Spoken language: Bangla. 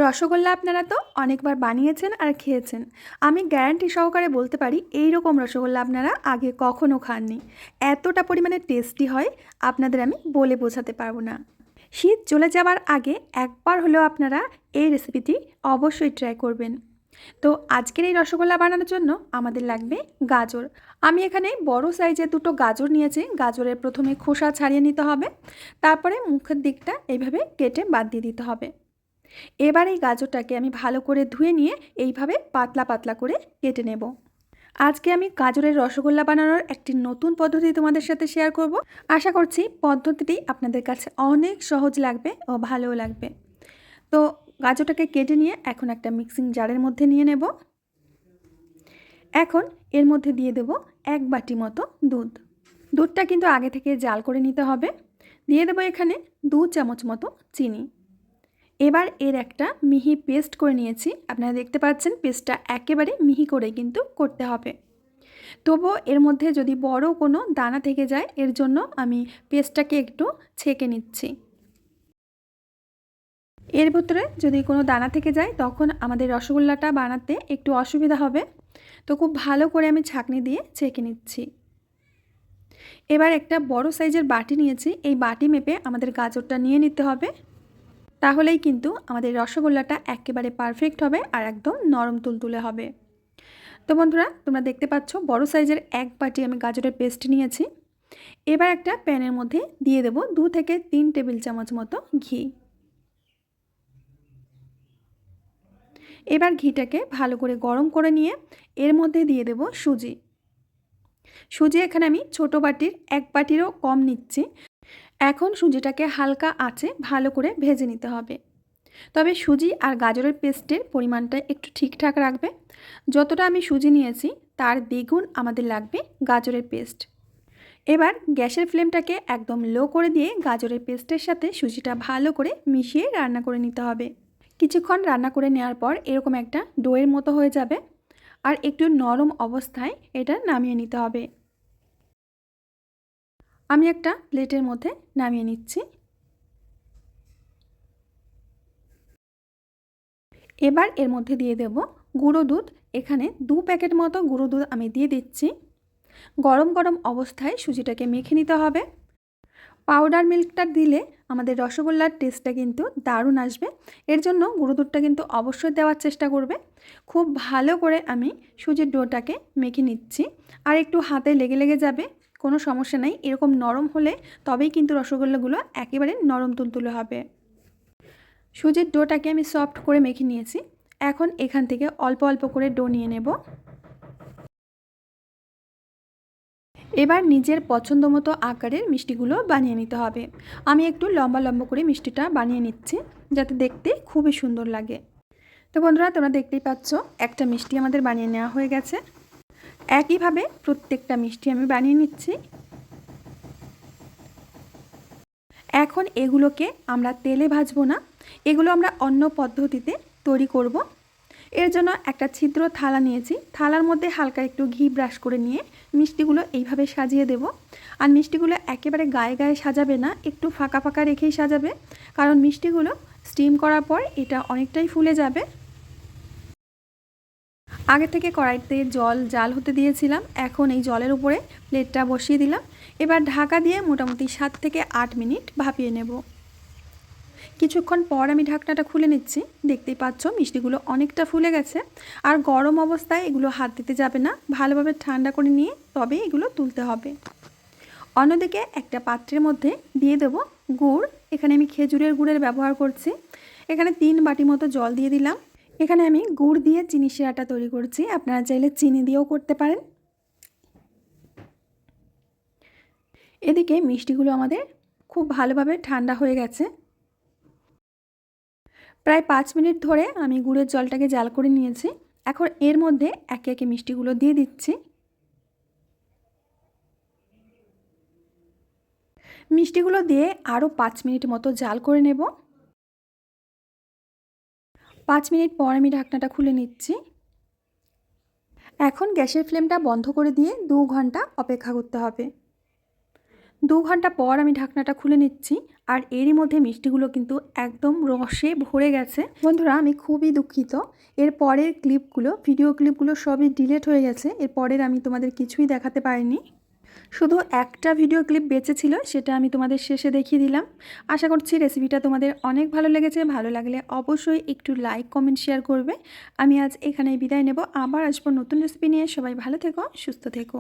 রসগোল্লা আপনারা তো অনেকবার বানিয়েছেন আর খেয়েছেন। আমি গ্যারান্টি সহকারে বলতে পারি এই রকম রসগোল্লা আপনারা আগে কখনো খাননি। এতটা পরিমাণে টেস্টি হয় আপনাদের আমি বলে বোঝাতে পারবো না। শীত চলে যাওয়ার আগে একবার হলেও আপনারা এই রেসিপিটি অবশ্যই ট্রাই করবেন। তো আজকের এই রসগোল্লা বানানোর জন্য আমাদের লাগবে গাজর। আমি এখানে বড় সাইজের দুটো গাজর নিয়েছি। গাজরের প্রথমে খোসা ছাড়িয়ে নিতে হবে, তারপরে মুখের দিকটা এইভাবে কেটে বাদ দিয়ে দিতে হবে। এবার এই গাজরটাকে আমি ভালো করে ধুয়ে নিয়ে এইভাবে পাতলা পাতলা করে কেটে নেব। আজকে আমি গাজরের রসগোল্লা বানানোর একটি নতুন পদ্ধতি তোমাদের সাথে শেয়ার করব। আশা করছি পদ্ধতিটি আপনাদের কাছে অনেক সহজ লাগবে ও ভালোও লাগবে। তো গাজরটাকে কেটে নিয়ে এখন একটা মিক্সিং জারের মধ্যে নিয়ে নেব। এখন এর মধ্যে দিয়ে দেব 1 বাটি মতো দুধ। দুধটা কিন্তু আগে থেকে জাল করে নিতে হবে। দিয়ে দেব এখানে 2 চামচ মতো চিনি। এবার এর একটা মিহি পেস্ট করে নিয়েছি। আপনারা দেখতে পাচ্ছেন পেস্টটা একেবারে মিহি করে কিন্তু করতে হবে। তবুও এর মধ্যে যদি বড় কোনো দানা থেকে যায় এর জন্য আমি পেস্টটাকে একটু ছেঁকে নিচ্ছি। এর ভিতরে যদি কোনো দানা থেকে যায় তখন আমাদের রসগোল্লাটা বানাতে একটু অসুবিধা হবে। তো খুব ভালো করে আমি ছাঁকনি দিয়ে ছেঁকে নিচ্ছি। এবার একটা বড় সাইজের বাটি নিয়েছি। এই বাটি মেপে আমাদের গাজরটা নিয়ে নিতে হবে। তাহলেই কিন্তু আমাদের রসগোল্লাটা একেবারে পারফেক্ট হবে আর একদম নরম তুলতুলে হবে। তো বন্ধুরা, তোমরা দেখতে পাচ্ছ বড় সাইজের 1 বাটি আমি গাজরের পেস্ট নিয়েছি। এবার একটা প্যানের মধ্যে দিয়ে দেব 2 থেকে 3 টেবিল চামচ মতো ঘি। এবার ঘিটাকে ভালো করে গরম করে নিয়ে এর মধ্যে দিয়ে দেব সুজি। সুজি এখানে আমি ছোট বাটির 1 বাটিরও কম নিচ্ছি। এখন সুজিটাকে হালকা আঁচে ভালো করে ভেজে নিতে হবে। তবে সুজি আর গাজরের পেস্টের পরিমাণটা একটু ঠিকঠাক রাখবে। যতটা আমি সুজি নিয়েছি তার দ্বিগুণ আমাদের লাগবে গাজরের পেস্ট। এবার গ্যাসের ফ্লেমটাকে একদম লো করে দিয়ে গাজরের পেস্টের সাথে সুজিটা ভালো করে মিশিয়ে রান্না করে নিতে হবে। কিছুক্ষণ রান্না করে নেওয়ার পর এরকম একটা ডোয়ের মতো হয়ে যাবে আর একটু নরম অবস্থায় এটা নামিয়ে নিতে হবে। আমি একটা প্লেটের মধ্যে নামিয়ে নিচ্ছি। এবার এর মধ্যে দিয়ে দেব গুঁড়ো দুধ। এখানে 2 প্যাকেট মতো গুঁড়ো দুধ আমি দিয়ে দিচ্ছি। গরম গরম অবস্থায় সুজিটাকে মেখে নিতে হবে। পাউডার মিল্কটা দিলে আমাদের রসগোল্লার টেস্টটা কিন্তু দারুণ আসবে। এর জন্য গুঁড়ো দুধটা কিন্তু অবশ্যই দেওয়ার চেষ্টা করবে। খুব ভালো করে আমি সুজির ডোটাকে মেখে নিচ্ছি। আর একটু হাতে লেগে লেগে যাবে, কোনো সমস্যা নাই। এরকম নরম হলে তবেই কিন্তু রসগোল্লাগুলো একেবারে নরম তুলতুলে হবে। সুজির ডোটাকে আমি সফট করে মেখে নিয়েছি। এখন এখান থেকে অল্প অল্প করে ডো নিয়ে নেব। এবার নিজের পছন্দ মতো আকারের মিষ্টিগুলো বানিয়ে নিতে হবে। আমি একটু লম্বা লম্বা করে মিষ্টিটা বানিয়ে নিচ্ছি যাতে দেখতে খুবই সুন্দর লাগে। তো বন্ধুরা, তোমরা দেখতেই পাচ্ছ একটা মিষ্টি আমাদের বানিয়ে নেওয়া হয়ে গেছে। একইভাবে প্রত্যেকটা মিষ্টি আমি বানিয়ে নিচ্ছি। এখন এগুলোকে আমরা তেলে ভাজবো না, এগুলো আমরা অন্য পদ্ধতিতে তৈরি করব। এর জন্য একটা ছিদ্র থালা নিয়েছি। থালার মধ্যে হালকা একটু ঘি ব্রাশ করে নিয়ে মিষ্টিগুলো এইভাবে সাজিয়ে দেব। আর মিষ্টিগুলো একেবারে গায়ে গায়ে সাজাবে না, একটু ফাঁকা ফাঁকা রেখেই সাজাবে, কারণ মিষ্টিগুলো স্টিম করার পর এটা অনেকটাই ফুলে যাবে। আগে থেকে কড়াইতে জল জাল হতে দিয়েছিলাম। এখন এই জলের উপরে প্লেটটা বসিয়ে দিলাম। এবার ঢাকা দিয়ে মোটামুটি 7 থেকে 8 মিনিট ভাপিয়ে নেব। কিছুক্ষণ পর আমি ঢাকনাটা খুলে নিচ্ছি। দেখতেই পাচ্ছ মিষ্টিগুলো অনেকটা ফুলে গেছে। আর গরম অবস্থায় এগুলো হাত দিতে যাবে না, ভালোভাবে ঠান্ডা করে নিয়ে তবে এগুলো তুলতে হবে। অন্যদিকে একটা পাত্রের মধ্যে দিয়ে দেব গুড়। এখানে আমি খেজুরের গুড়ের ব্যবহার করছি। এখানে 3 বাটি মতো জল দিয়ে দিলাম। এখানে আমি গুড় দিয়ে চিনি শিরাটা তৈরি করছি, আপনারা চাইলে চিনি দিয়েও করতে পারেন। এদিকে মিষ্টিগুলো আমাদের খুব ভালোভাবে ঠান্ডা হয়ে গেছে। প্রায় 5 মিনিট ধরে আমি গুড়ের জলটাকে জাল করে নিয়েছি। এখন এর মধ্যে একে একে মিষ্টিগুলো দিয়ে দিচ্ছি। মিষ্টিগুলো দিয়ে আরও 5 মিনিট মতো জাল করে নেব। 5 মিনিট পর আমি ঢাকনাটা খুলে নিচ্ছি। এখন গ্যাসের ফ্লেমটা বন্ধ করে দিয়ে 2 ঘন্টা অপেক্ষা করতে হবে। 2 ঘন্টা পর আমি ঢাকনাটা খুলে নিচ্ছি আর এরই মধ্যে মিষ্টিগুলো কিন্তু একদম রসে ভরে গেছে। বন্ধুরা আমি খুবই দুঃখিত, এর পরের ক্লিপগুলো ভিডিও ক্লিপগুলো সবই ডিলিট হয়ে গেছে। এর পরের আমি তোমাদের কিছুই দেখাতে পারিনি, শুধু একটা ভিডিও ক্লিপ বেঁচে ছিল, সেটা আমি তোমাদের শেষে দেখিয়ে দিলাম। আশা করছি রেসিপিটা তোমাদের অনেক ভালো লেগেছে। ভালো লাগলে অবশ্যই একটু লাইক কমেন্ট শেয়ার করবে। আমি আজ এখানেই বিদায় নেব, আবার আসবো নতুন রেসিপি নিয়ে। সবাই ভালো থেকো, সুস্থ থেকো।